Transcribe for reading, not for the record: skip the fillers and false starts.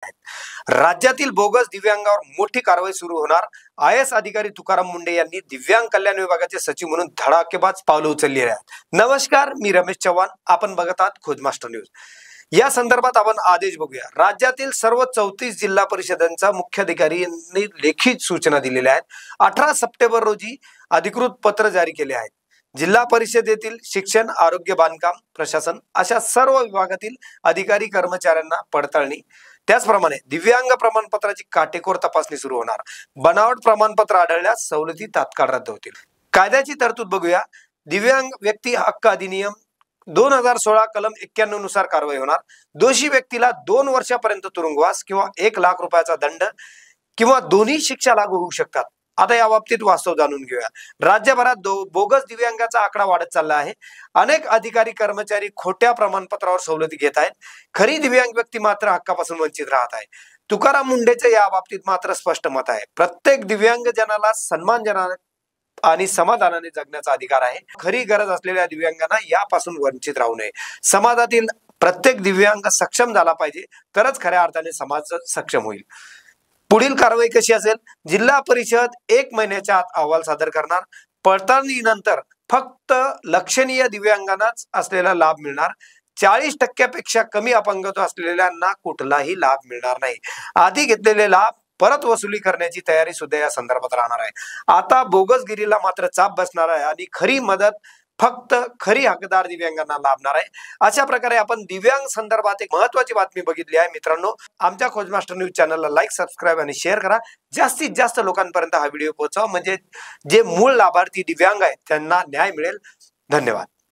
राज्यातील बोगस दिव्यांगावर मोठी कारवाई सुरू होणार। IAS अधिकारी तुकाराम मुंढे यांनी दिव्यांग कल्याण विभागाचे सचिव म्हणून धडाकेबाज पावलं उचलली आहेत। नमस्कार, मी रमेश चव्हाण, आपण बघत आहात खोज मास्टर न्यूज। या संदर्भात आपण आदेश बघूया। राज्यातील सर्व 34 जिल्हा परिषदांचा मुख्याधिकाऱ्यांनी लेखी सूचना दिलेल्या आहेत। 18 सप्टेंबर रोजी अधिकृत पत्र जारी केले आहेत। जिल्हा परिषदेतील शिक्षण, आरोग्य, बांधकाम, प्रशासन अशा सर्व विभागातील अधिकारी कर्मचाऱ्यांना पडताळणी, त्याचप्रमाणे दिव्यांग प्रमाणपत्राची काटेकोर तपासणी सुरू होणार। बनावट प्रमाणपत्र आढळल्यास सवलती तात्काळ रद्द होतील। कायद्याची तरतूद बघूया। दिव्यांग व्यक्ती हक्क अधिनियम 2016 कलम 91 नुसार कारवाई होणार। दोषी व्यक्तीला 2 वर्षापर्यंत तुरुंगवास किंवा 1 लाख रुपयाचा दंड किंवा दोन्ही शिक्षा लागू होऊ शकतात। आता या बाबतीत वास्तव जाणून घेऊया। राज्यभरात बोगस दिव्यांगाचा आकडा वाढत चालला आहे। अनेक अधिकारी कर्मचारी खोट्या प्रमाणपत्रावर सवलती घेत आहेत। खरी दिव्यांग व्यक्ती मात्र हक्कापासून वंचित राहत आहे। तुकाराम मुंढेचे या बाबतीत मात्र स्पष्ट मत आहे। प्रत्येक दिव्यांग जनाला सन्मानजनक आणि समाधानाने जगण्याचा अधिकार आहे। खरी गरज असलेल्या दिव्यांगांना यापासून वंचित राहू नये। समाजातील प्रत्येक दिव्यांग सक्षम झाला पाहिजे, तरच खऱ्या अर्थाने समाज सक्षम होईल। पुढील कारवाई कशी असेल? जिल्हा परिषद 1 महिन्याच्या आत अहवाल सादर करणार। पडताळणीनंतर फक्त लक्षणीय दिव्यांगांनाच असलेला लाभ मिळणार। 40% पेक्षा कमी अपंगत्व असलेल्यांना कुठलाही लाभ मिळणार नाही। आधी घेतलेले लाभ परत वसुली करण्याची तयारी सुद्धा या संदर्भात राहणार आहे। आता बोगसगिरीला मात्र चाप बसणार आहे आणि खरी मदत फक्त खरी हकदार दिव्यांगांना लाभणार आहे। अशा प्रकारे आपण दिव्यांग संदर्भात एक महत्त्वाची बातमी बघितली आहे। मित्रांनो, आमच्या खोज मास्टर न्यूज चॅनलला लाईक, सबस्क्राईब आणि शेअर करा। जास्तीत जास्त लोकांपर्यंत हा व्हिडिओ पोहोचवा, म्हणजे जे मूळ लाभार्थी दिव्यांग आहेत त्यांना न्याय मिळेल। धन्यवाद।